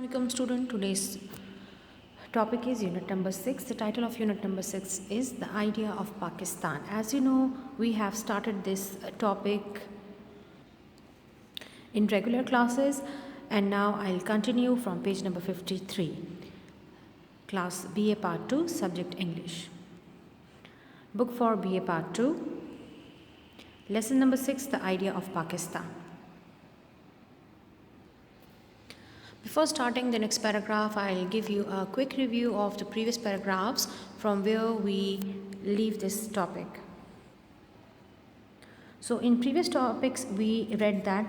become student. Today's topic is unit number 6. The title of unit number 6 is the idea of Pakistan. As you know, we have started this topic in regular classes, and now I'll continue from page number 53. Class BA Part 2, Subject English. Book for BA Part 2. Lesson number 6, the idea of Pakistan. Before starting the next paragraph, I'll give you a quick review of the previous paragraphs from where we leave this topic. So in previous topics, we read that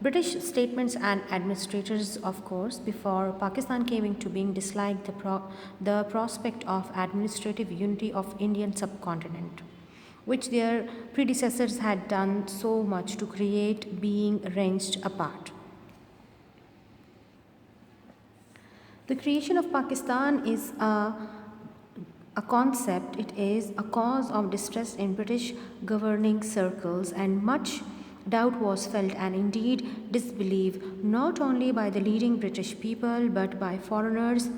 British statements and administrators, of course, before Pakistan came into being, disliked the prospect of administrative unity of Indian subcontinent, which their predecessors had done so much to create, being wrenched apart. The creation of Pakistan is a concept. It is a cause of distress in British governing circles, and much doubt was felt and indeed disbelief, not only by the leading British people but by foreigners,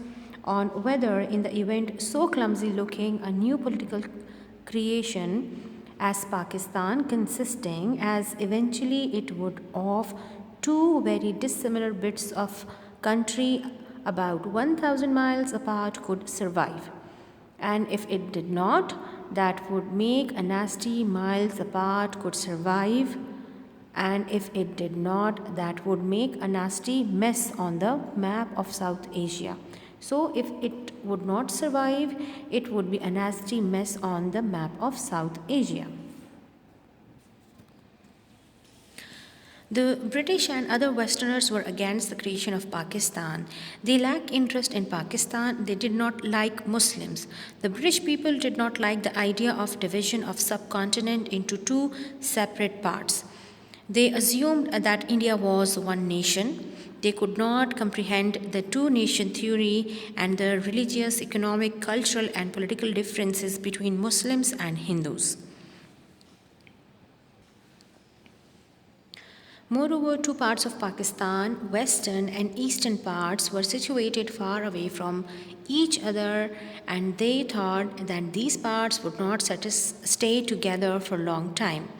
on whether in the event so clumsy looking a new political creation as Pakistan, consisting as eventually it would of two very dissimilar bits of country about 1,000 miles apart, could survive. And if it did not, that would make a nasty miles apart could survive. And if it did not, that would make a nasty mess on the map of South Asia. So if it would not survive, it would be a nasty mess on the map of South Asia. The British and other Westerners were against the creation of Pakistan. They lacked interest in Pakistan. They did not like Muslims. The British people did not like the idea of division of subcontinent into two separate parts. They assumed that India was one nation. They could not comprehend the two-nation theory and the religious, economic, cultural and political differences between Muslims and Hindus. Moreover, two parts of Pakistan, western and eastern parts, were situated far away from each other, and they thought that these parts would not stay together for a long time.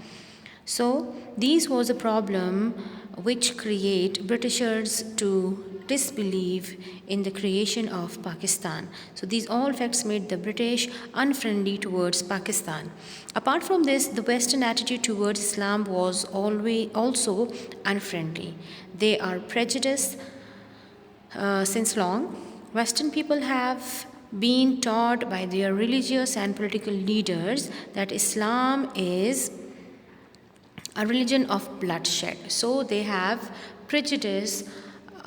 So, this was a problem which create Britishers to disbelieve in the creation of Pakistan. So these all facts made the British unfriendly towards Pakistan. Apart from this, the Western attitude towards Islam was always also unfriendly. They are prejudiced since long. Western people have been taught by their religious and political leaders that Islam is a religion of bloodshed. So they have prejudice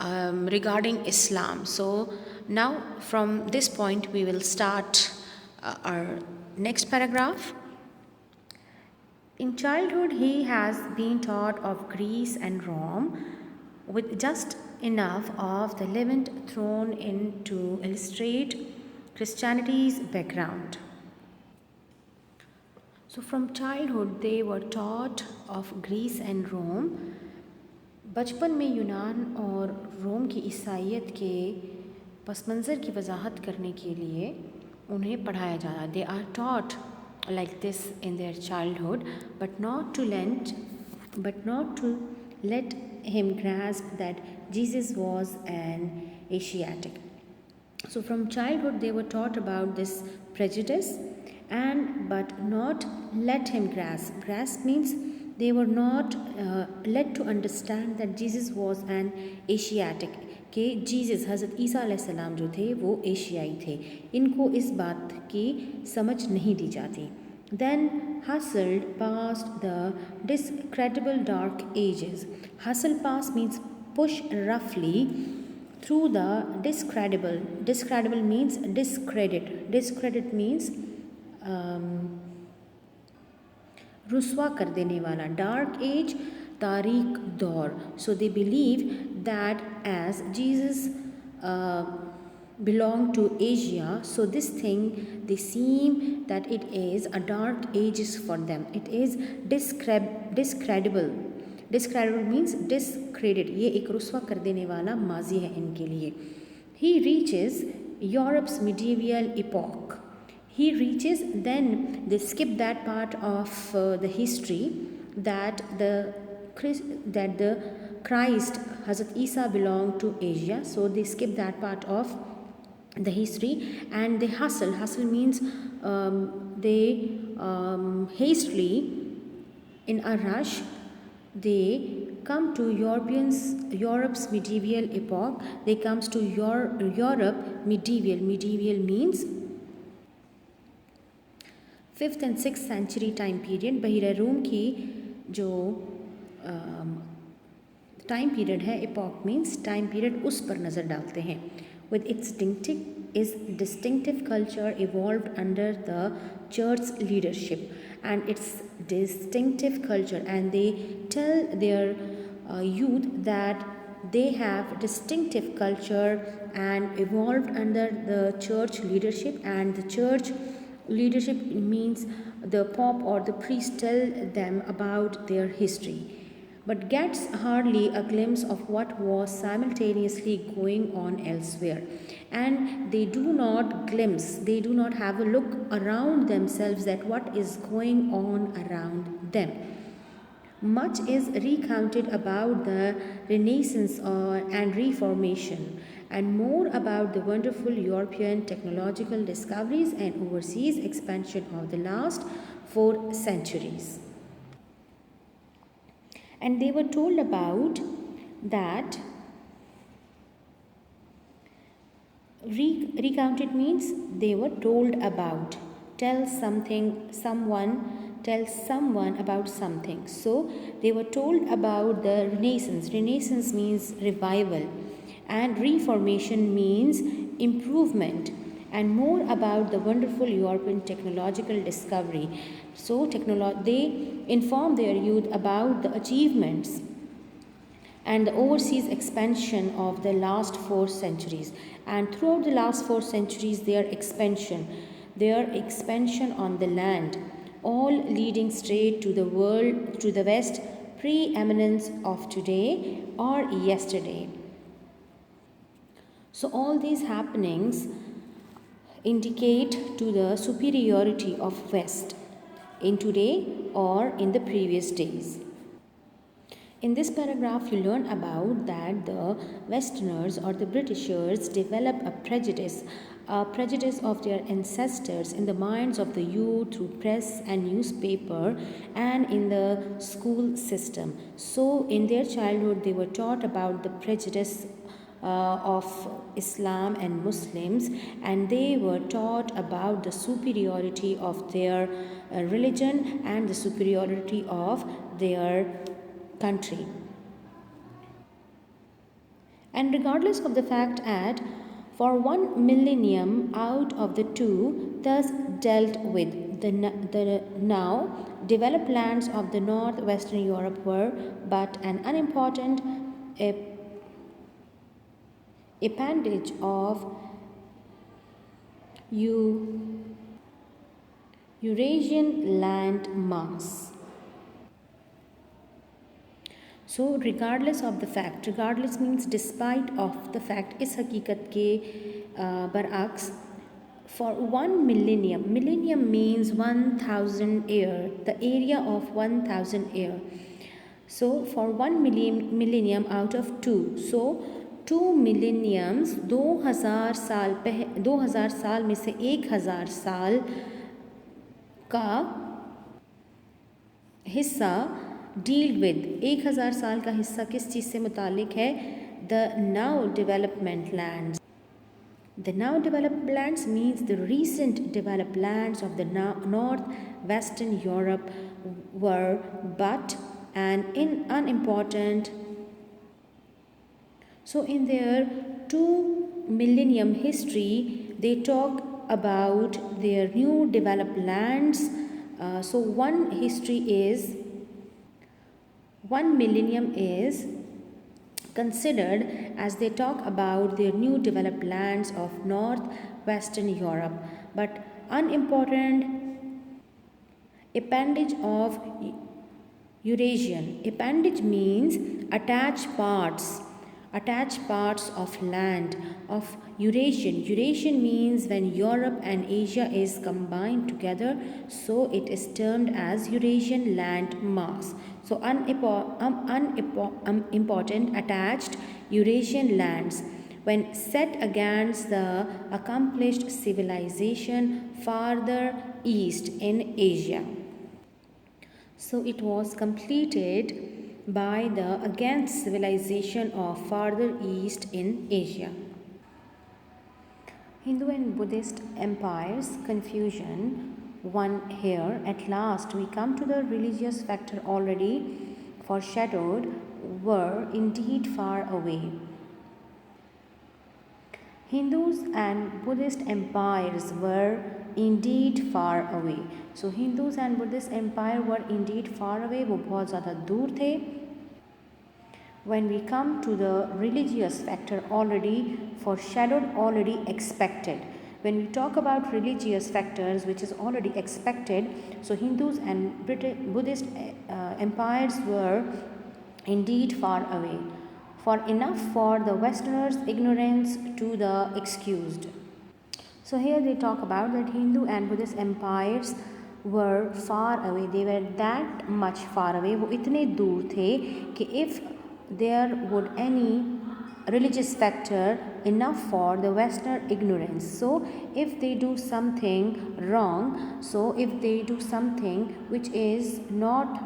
regarding Islam. So now from this point we will start our next paragraph. In childhood he has been taught of Greece and Rome with just enough of the Levant thrown in to illustrate Christianity's background. So from childhood they were taught of Greece and Rome. बचपन में यूनान और रोम की ईसाइयत के पस मंज़र की वजाहत करने के लिए उन्हें पढ़ाया जा रहा. They are taught like this in their childhood, but not to let him grasp that Jesus was an Asiatic. So from childhood they were taught about this prejudice, but not let him grasp. Grasp means they were not led to understand that Jesus was an Asiatic. कि Jesus हज़रत ईसा अलैहिस्सलाम जो थे वो एशियाई थे. इनको इस बात की समझ नहीं दी जाती. Then hustled past the discreditable dark ages. Hustle past means push roughly through the discreditable. Discreditable means discredit. Discredit means रुसवा कर देने वाला. डार्क एज, तारीक दौर. So they believe that as Jesus belonged to Asia, so this thing they seem that it is a dark ages for them. It is discreditable Discredited means discredit, ये एक रुस्वा कर देने वाला माजी है इनके लिए. He reaches Europe's medieval epoch. He reaches, then they skip that part of the history that the Christ, Hazrat Isa, belonged to Asia. So they skip that part of the history and they hustle. Hustle means they hastily, in a rush, they come to Europe's medieval epoch. They comes to Europe medieval. Medieval means 5th and 6th century time period. बहिरा रूम की जो time period है, epoch means time period, उस पर नज़र डालते हैं. With its distinctive culture evolved under the church's leadership, and its distinctive culture, and they tell their youth that they have distinctive culture and evolved under the church leadership. And the church leadership means the pope or the priest tell them about their history, but gets hardly a glimpse of what was simultaneously going on elsewhere. And they do not have a look around themselves at what is going on around them. Much is recounted about the Renaissance and Reformation, and more about the wonderful European technological discoveries and overseas expansion of the last 4 centuries. And they were told about that. Recounted means they were told about. Tell someone about something. So they were told about the Renaissance. Renaissance means revival, and Reformation means improvement, and more about the wonderful European technological discovery. So they inform their youth about the achievements and the overseas expansion of the last 4 centuries. And throughout the last 4 centuries, their expansion on the land, all leading straight to the world, to the west, preeminence of today or yesterday. So all these happenings indicate to the superiority of West in today or in the previous days. In this paragraph, you learn about that the Westerners or the Britishers develop a prejudice of their ancestors in the minds of the youth through press and newspaper and in the school system. So in their childhood, they were taught about the prejudice of Islam and Muslims, and they were taught about the superiority of their religion and the superiority of their country. And regardless of the fact that for 1 millennium out of the 2 thus dealt with, the now developed lands of the northwestern Europe were but an unimportant appendage of Eurasian land mass. So regardless of the fact, regardless means despite of the fact, इस हकीकत के बरअक्स, for 1 millennium, millennium means 1000 year, the area of 1000 year. So for 1 millennium out of 2, so 2 millenniums, 2000 साल में से 1000 साल का हिस्सा deal with, 1000 साल का हिस्सा किस चीज़ से मुतालिक है? The now development lands. The now developed lands means the recent developed lands of the northwestern Europe were but an unimportant. So in their 2 millennium history, they talk about their new developed lands. So 1 millennium is considered as they talk about their new developed lands of northwestern Europe, but unimportant appendage of Eurasian. Appendage means attached parts of land of Eurasian. Eurasian means when Europe and Asia is combined together, so it is termed as Eurasian land mass. So unimportant attached Eurasian lands when set against the accomplished civilization farther east in Asia. So it was completed by the against civilization of farther east in Asia. Hindu and Buddhist empires confusion one here. At last we come to the religious factor already foreshadowed were indeed far away. Hindus and Buddhist empires were indeed far away. So Hindus and Buddhist empire were indeed far away. वो बहुत ज़्यादा दूर थे. When we come to the religious factor already foreshadowed, already expected. When we talk about religious factors which is already expected, so Hindus and Buddhist empires were indeed far away, for enough for the Westerners' ignorance to the excused. So here they talk about that Hindu and Buddhist empires were far away. They were that much far away. वो इतने दूर थे कि if there would any religious factor enough for the Western ignorance. So if they do something wrong, so if they do something which is not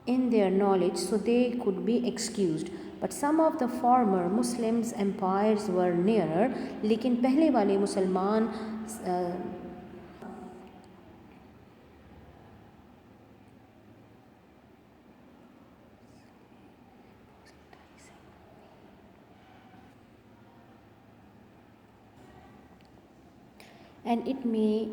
in their knowledge, so they could be excused. But some of the former Muslims empires were nearer, लेकिन पहले वाले मुसलमान and it may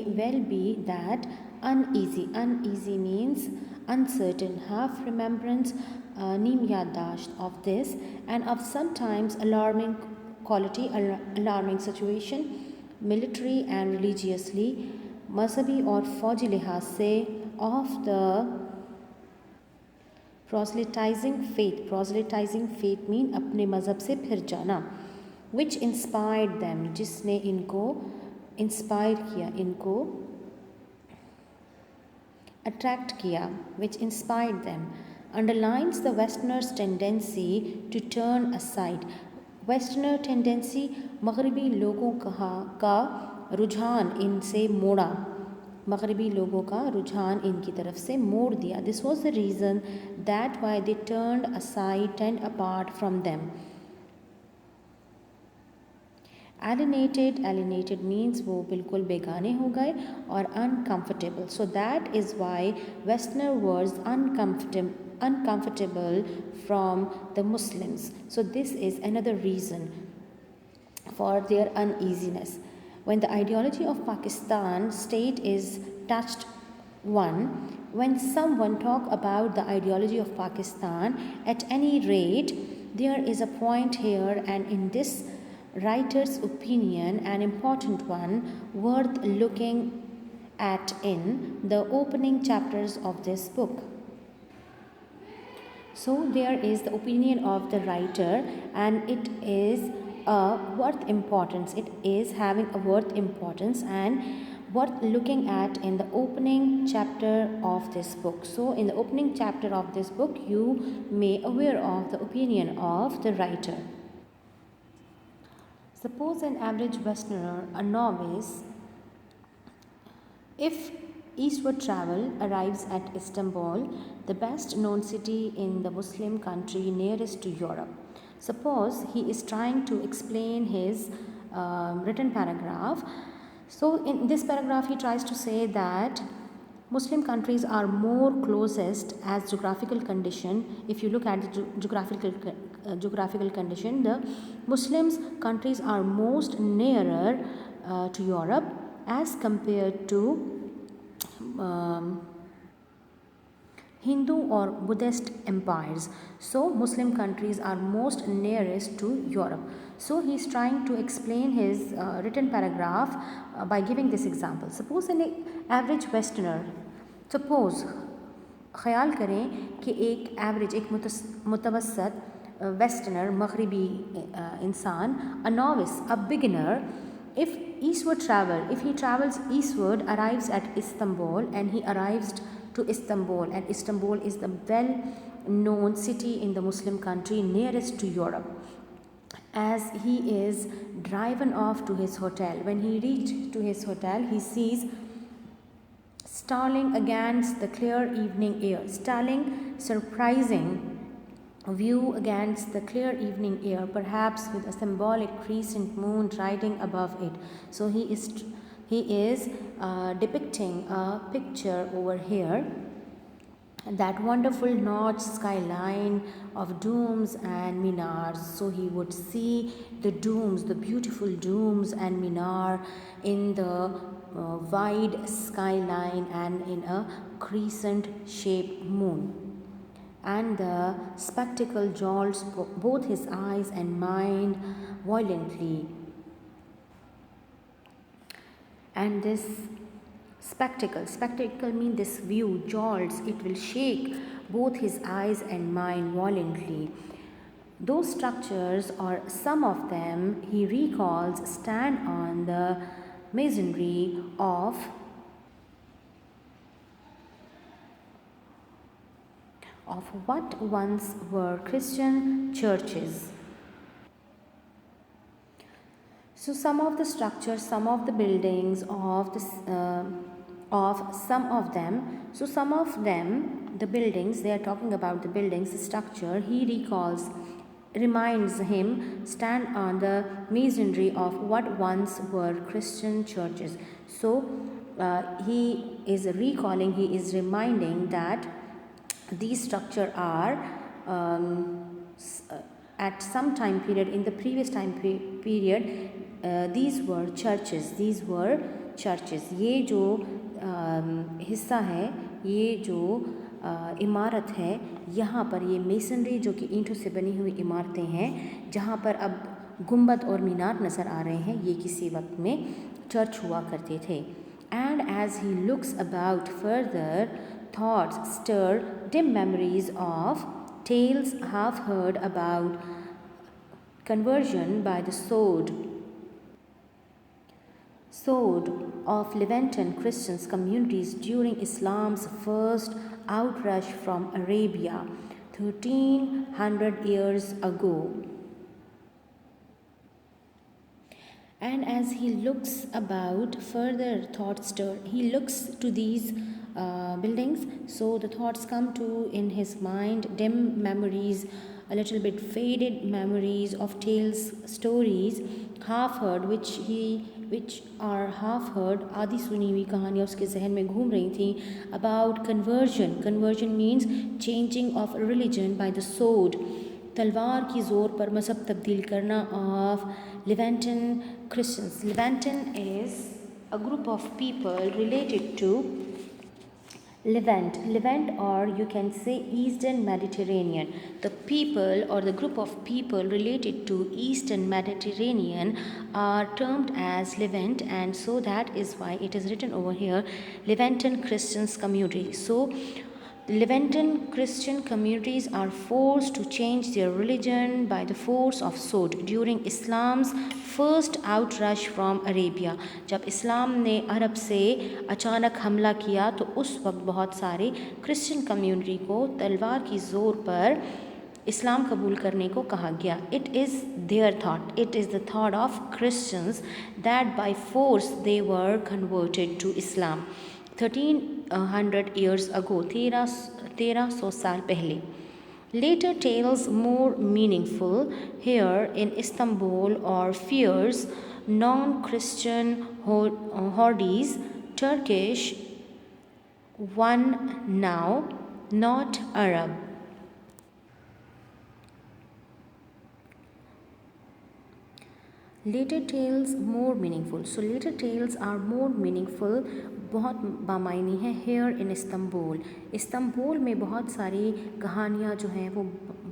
well be that uneasy means uncertain, half remembrance, neem yadasht of this, and of sometimes alarming quality, alarming situation, military and religiously, mazhabi or fauji lihaz se, of the proselytizing faith mean अपने मज़हब से फिर जाना, which inspired them, जिसने इनको inspire किया, इनको attract किया, which inspired them, underlines the Westerners' tendency to turn aside. Westerner tendency मगरबी लोगों का रुझान इनसे मोड़ा, मगरबी लोगों का रुझान इनकी तरफ से मोड़ दिया. This was the reason that why they turned aside, turned apart from them. Alienated means वो बिल्कुल बेगाने हो गए, और uncomfortable. So that is why Westerner was uncomfortable from the Muslims. So this is another reason for their uneasiness. When the ideology of Pakistan state is touched when someone talk about the ideology of Pakistan, at any rate, there is a point here, and in this writer's opinion, an important one worth looking at in the opening chapters of this book. So there is the opinion of the writer, and it is a worth importance. It is having a worth importance and worth looking at in the opening chapter of this book. So in the opening chapter of this book, you may aware of the opinion of the writer. Suppose an average Westerner, a novice, if eastward travel, arrives at Istanbul, the best known city in the Muslim country nearest to Europe. Suppose he is trying to explain his written paragraph. So in this paragraph he tries to say that Muslim countries are more closest as geographical condition. If you look at the geographical condition, the Muslims countries are most nearer to Europe as compared to Hindu or Buddhist empires. So Muslim countries are most nearest to Europe. So he is trying to explain his written paragraph by giving this example. Suppose an average Westerner suppose ख़याल करें कि एक average एक मुतवसत westerner मगरबी इंसान a novice a beginner if if he travels eastward arrives at Istanbul and he arrives to Istanbul and Istanbul is the well known city in the Muslim country nearest to Europe. As he is driven off to his hotel, when he reached to his hotel, he sees starling against the clear evening air. Starling, surprising view against the clear evening air, perhaps with a symbolic crescent moon riding above it. So he is depicting a picture over here, that wonderful notched skyline of domes and minars. So he would see the domes, the beautiful domes and minar in the wide skyline and in a crescent shaped moon. And the spectacle jolts both his eyes and mind violently. And this spectacle means this view jolts, it will shake both his eyes and mind violently. Those structures, or some of them, he recalls, stand on the masonry of what once were Christian churches. So some of the structures, some of the buildings of some of them. So some of them, the buildings, they are talking about the buildings, the structure. He recalls, reminds him, stand on the masonry of what once were Christian churches. So he is recalling, he is reminding that these structures are at some time period, in the previous time period, these were churches. ये जो हिस्सा है, ये जो इमारत है, यहाँ पर ये मेसनरी जो कि ईंटों से बनी हुई इमारतें हैं, जहाँ पर अब गुंबद और मीनार नज़र आ रहे हैं, ये किसी वक्त में चर्च हुआ करते थे. And as he looks about further, thoughts stir dim memories of tales half heard about conversion by the sword of Levanten Christian communities during Islam's first outrush from Arabia 1300 years ago. And as he looks about, further thoughts stir. He looks to these buildings, so the thoughts come to in his mind, dim memories, a little bit faded memories of tales, stories, half heard, which are half heard, आधी सुनी हुई कहानियाँ उसके जहन में घूम रही थी, about conversion. Conversion means changing of religion by the sword. तलवार की ज़ोर पर मज़हब तब्दील करना of Levanten Christians. Levanten is a group of people related to Levant, or you can say Eastern Mediterranean. The people or the group of people related to Eastern Mediterranean are termed as Levant, and so that is why it is written over here Levanten Christians community. So Levanten Christian communities are forced to change their religion by the force of sword during Islam's first outrush from Arabia. जब इस्लाम ने अरब से अचानक हमला किया तो उस वक्त बहुत सारे क्रिश्चियन कम्युनिटी को तलवार की ज़ोर पर इस्लाम कबूल करने को कहा गया. It is their thought, it is the thought of Christians that by force they were converted to Islam. 1300 years ago, 1300 साल पहले. Later tales more meaningful here in Istanbul or fears non-Christian Hordis, Turkish one now, not Arab. Later tales more meaningful. So later tales are more meaningful. बहुत बामायनी है here in Istanbul. Istanbul में बहुत सारी कहानियाँ जो हैं वो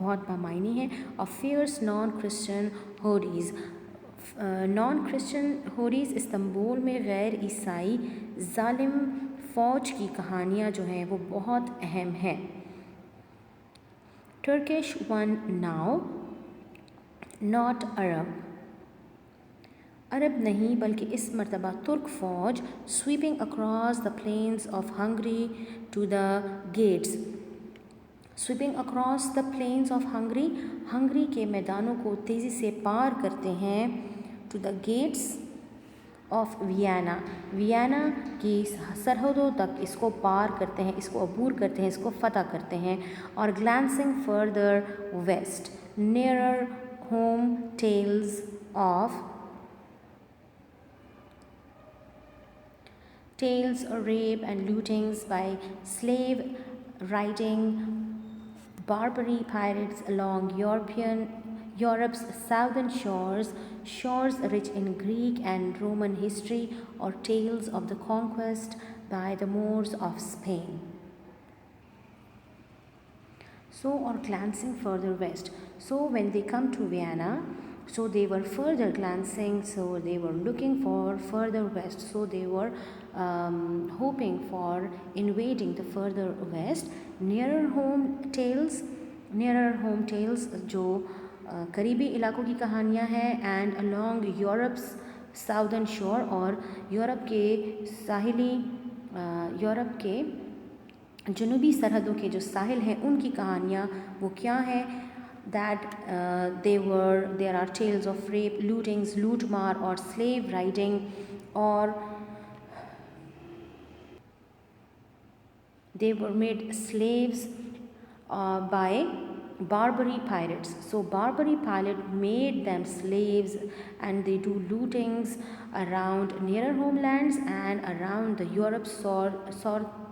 बहुत बामायनी हैं. और fierce non-Christian Hordis. Non Christian hordes Istanbul में गैर ईसाई जालिम फ़ौज की कहानियाँ जो हैं वो बहुत अहम हैं। Turkish one now, not Arab. अरब नहीं बल्कि इस मरतबा तुर्क फ़ौज sweeping across the plains of Hungary to the gates. Sweeping across the plains of Hungary, Hungary के मैदानों को तेज़ी से पार करते हैं, to the gates of Vienna, Vienna की सरहदों तक इसको पार करते हैं, इसको अबूर करते हैं, इसको फ़तह करते हैं। और glancing further west, nearer home tales of rape and lootings by slave riding Barbary pirates along Europe's southern shores rich in Greek and Roman history, or tales of the conquest by the Moors of Spain. So, or glancing further west. So, when they come to Vienna, so they were further glancing, so they were looking for further west, so they were hoping for invading the further west. Nearer home tales जो करीबी इलाकों की कहानियाँ हैं, and along Europe's southern शोर, और Europe के जनूबी सरहदों के जो साहिल हैं उनकी कहानियाँ वो क्या हैं, that there are tales of rape, lootings, लूटमार और slave riding, और they were made slaves by Barbary pirates. So Barbary pirate made them slaves, and they do lootings around nearer homelands and around the Europe's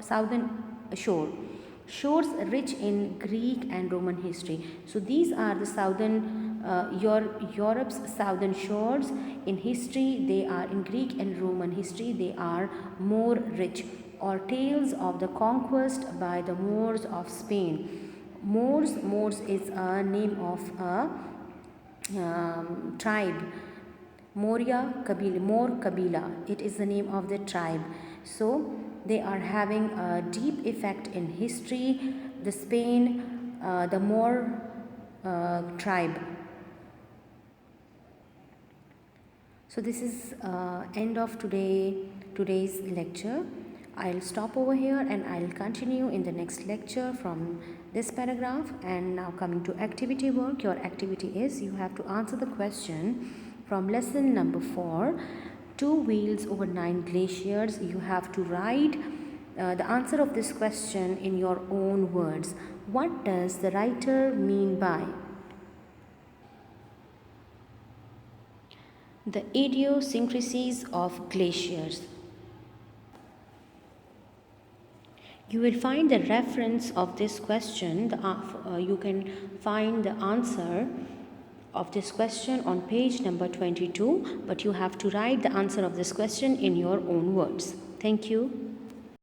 southern shores rich in Greek and Roman history. So these are the Europe's southern shores. In history they are, in Greek and Roman history they are more rich. Or tales of the conquest by the Moors of Spain. Moors is a name of a tribe. Moor Kabila, it is the name of the tribe. So they are having a deep effect in history, the Spain, the Moor tribe. So this is end of today's lecture. I'll stop over here and I'll continue in the next lecture from this paragraph. And now coming to activity work, your activity is you have to answer the question from lesson number 4, 2 wheels over 9 glaciers. You have to write the answer of this question in your own words. What does the writer mean by? The idiosyncrasies of glaciers. You will find the reference of this question, you can find the answer of this question on page number 22, but you have to write the answer of this question in your own words. Thank you.